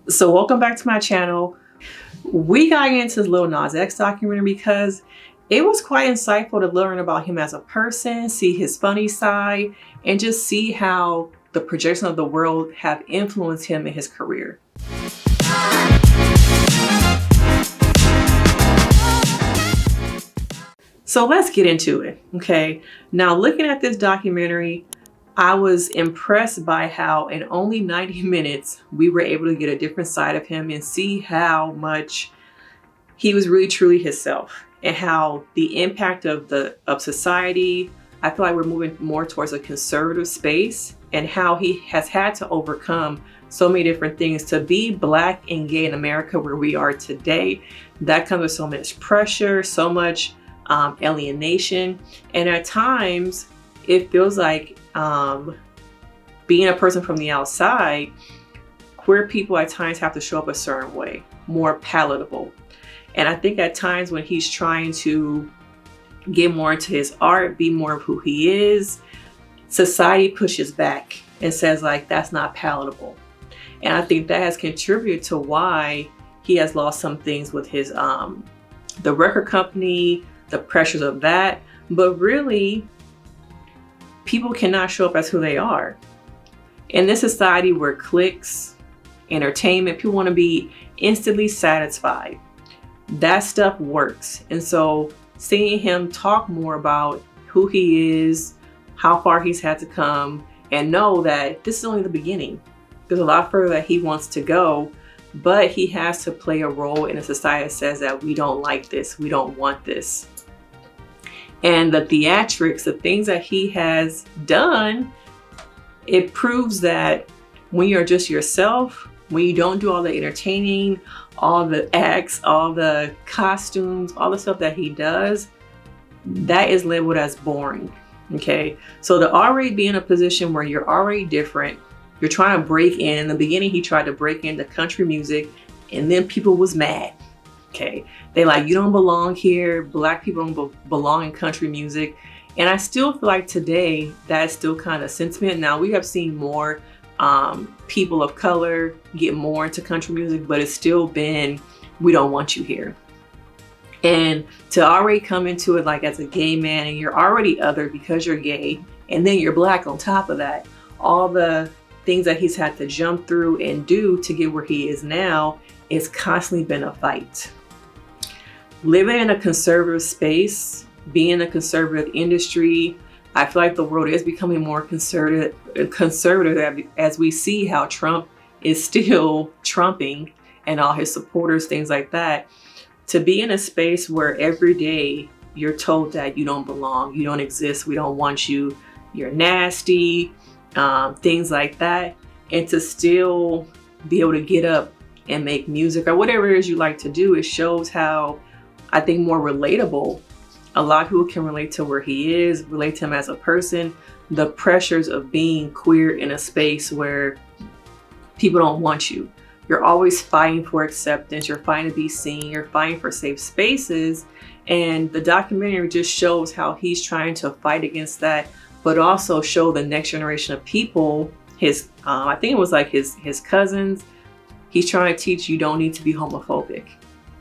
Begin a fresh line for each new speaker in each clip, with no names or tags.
So welcome back to my channel. We got into the Lil Nas X documentary because it was quite insightful to learn about him as a person, see his funny side, and just see how the projection of the world have influenced him in his career. So let's get into it, okay? Now, looking at this documentary, I was impressed by how in only 90 minutes, we were able to get a different side of him and see how much he was really truly himself and how the impact of society. I feel like we're moving more towards a conservative space and how he has had to overcome so many different things to be Black and gay in America where we are today. That comes with so much pressure, so much alienation. And at times it feels like being a person from the outside, queer people at times have to show up a certain way, more palatable. And I think at times when he's trying to get more into his art, be more of who he is, society pushes back and says like, that's not palatable. And I think that has contributed to why he has lost some things with his, the record company, the pressures of that. But really, people cannot show up as who they are. In this society where clicks, entertainment, people want to be instantly satisfied. That stuff works. And so seeing him talk more about who he is, how far he's had to come, and know that this is only the beginning. There's a lot further that he wants to go, but he has to play a role in a society that says that we don't like this, we don't want this. And the theatrics, the things that he has done, it proves that when you're just yourself, when you don't do all the entertaining, all the acts, all the costumes, all the stuff that he does, that is labeled as boring, okay? So to already be in a position where you're already different, you're trying to break in the beginning, he tried to break into country music, and then people was mad. Okay, they like, you don't belong here. Black people don't belong in country music. And I still feel like today that's still kind of sentiment. Now we have seen more people of color get more into country music, but it's still been, we don't want you here. And to already come into it like as a gay man and you're already other because you're gay and then you're Black on top of that, all the things that he's had to jump through and do to get where he is now, it's constantly been a fight. Living in a conservative space, being in a conservative industry, I feel like the world is becoming more conservative as we see how Trump is still trumping and all his supporters, things like that. To be in a space where every day you're told that you don't belong, you don't exist, we don't want you, you're nasty, things like that. And to still be able to get up and make music or whatever it is you like to do, it shows how, I think, more relatable. A lot of people can relate to where he is, relate to him as a person, the pressures of being queer in a space where people don't want you. You're always fighting for acceptance, you're fighting to be seen, you're fighting for safe spaces. And the documentary just shows how he's trying to fight against that, but also show the next generation of people, his, I think it was like his cousins, he's trying to teach you don't need to be homophobic.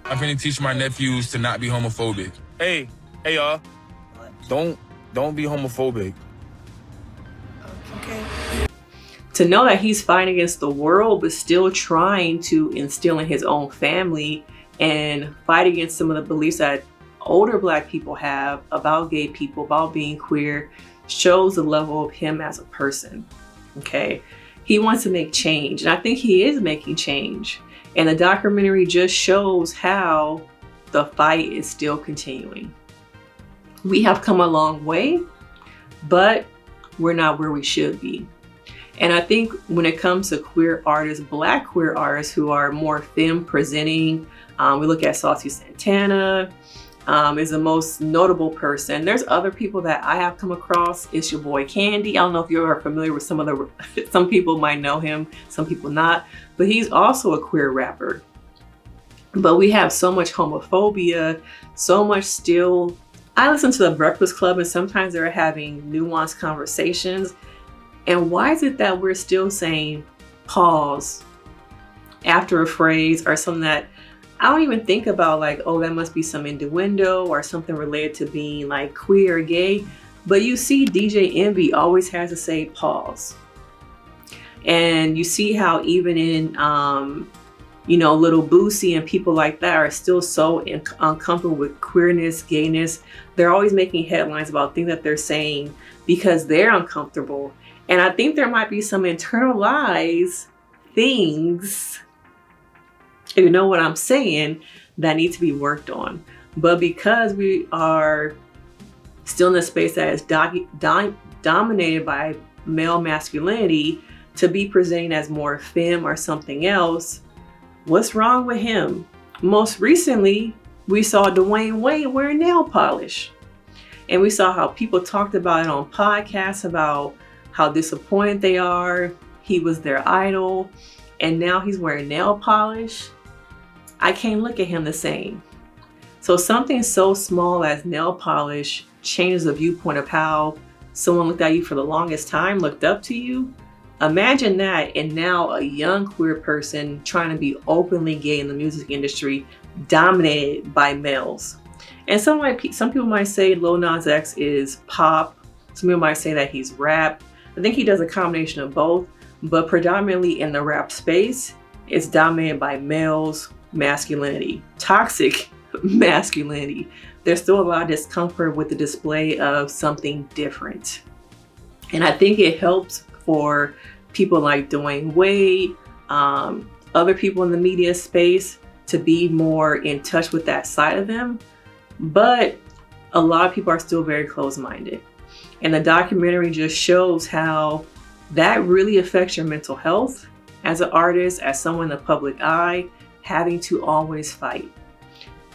I'm finna teach my nephews to not be homophobic. Hey y'all. Don't be homophobic.
Okay. To know that he's fighting against the world, but still trying to instill in his own family and fight against some of the beliefs that older Black people have about gay people, about being queer, shows the level of him as a person, okay? He wants to make change, and I think he is making change. And the documentary just shows how the fight is still continuing. We have come a long way, but we're not where we should be. And I think when it comes to queer artists, Black queer artists who are more femme presenting, we look at Saucy Santana, is the most notable person. There's other people that I have come across. It's your boy Candy. I don't know if you're familiar with some of the, some people might know him, some people not, but he's also a queer rapper. But we have so much homophobia, so much still. I listen to the Breakfast Club and sometimes they're having nuanced conversations. And why is it that we're still saying, pause, after a phrase or something that I don't even think about, like, oh, that must be some innuendo or something related to being like queer or gay. But you see DJ Envy always has to say pause. And you see how even in, Little Boosie and people like that are still so uncomfortable with queerness, gayness. They're always making headlines about things that they're saying because they're uncomfortable. And I think there might be some internalized things, if you know what I'm saying, that need to be worked on. But because we are still in a space that is dominated by male masculinity, to be presenting as more femme or something else, what's wrong with him? Most recently, we saw Dwayne Wade wearing nail polish. And we saw how people talked about it on podcasts about how disappointed they are. He was their idol. And now he's wearing nail polish. I can't look at him the same. So something so small as nail polish changes the viewpoint of how someone looked at you for the longest time, looked up to you. Imagine that, and now a young queer person trying to be openly gay in the music industry, dominated by males. And some people might say Lil Nas X is pop. Some people might say that he's rap. I think he does a combination of both, but predominantly in the rap space, it's dominated by males, masculinity, toxic masculinity. There's still a lot of discomfort with the display of something different. And I think it helps for people like Dwayne Wade, other people in the media space to be more in touch with that side of them. But a lot of people are still very closed-minded. And the documentary just shows how that really affects your mental health as an artist, as someone in the public eye, having to always fight.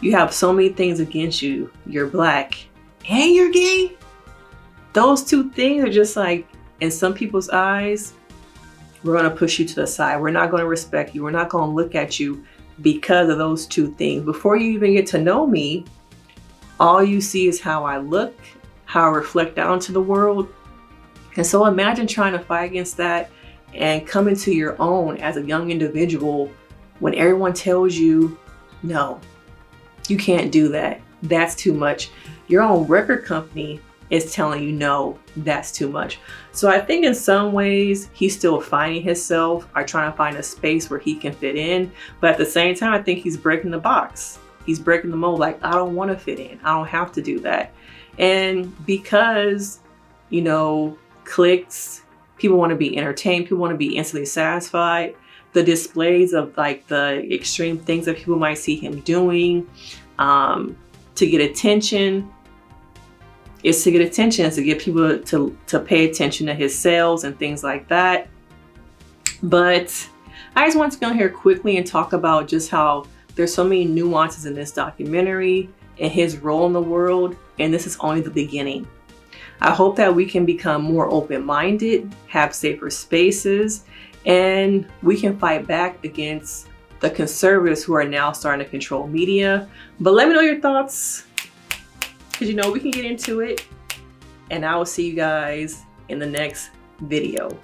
You have so many things against you. You're black and you're gay. Those two things are just like, in some people's eyes, we're going to push you to the side. We're not going to respect you. We're not going to look at you because of those two things. Before you even get to know me, all you see is how I look, how I reflect out into the world. And so imagine trying to fight against that and come into your own as a young individual when everyone tells you, no, you can't do that. That's too much. Your own record company is telling you, no, that's too much. So I think in some ways he's still finding himself or trying to find a space where he can fit in. But at the same time, I think he's breaking the box. He's breaking the mold. Like, I don't want to fit in. I don't have to do that. And because, clicks, people want to be entertained, people want to be instantly satisfied. The displays of like the extreme things that people might see him doing to get attention. Is to get attention, is to get people to pay attention to his sales and things like that. But I just want to go here quickly and talk about just how there's so many nuances in this documentary and his role in the world, and this is only the beginning. I hope that we can become more open-minded, have safer spaces, and we can fight back against the conservatives who are now starting to control media. But let me know your thoughts, because we can get into it, and I will see you guys in the next video.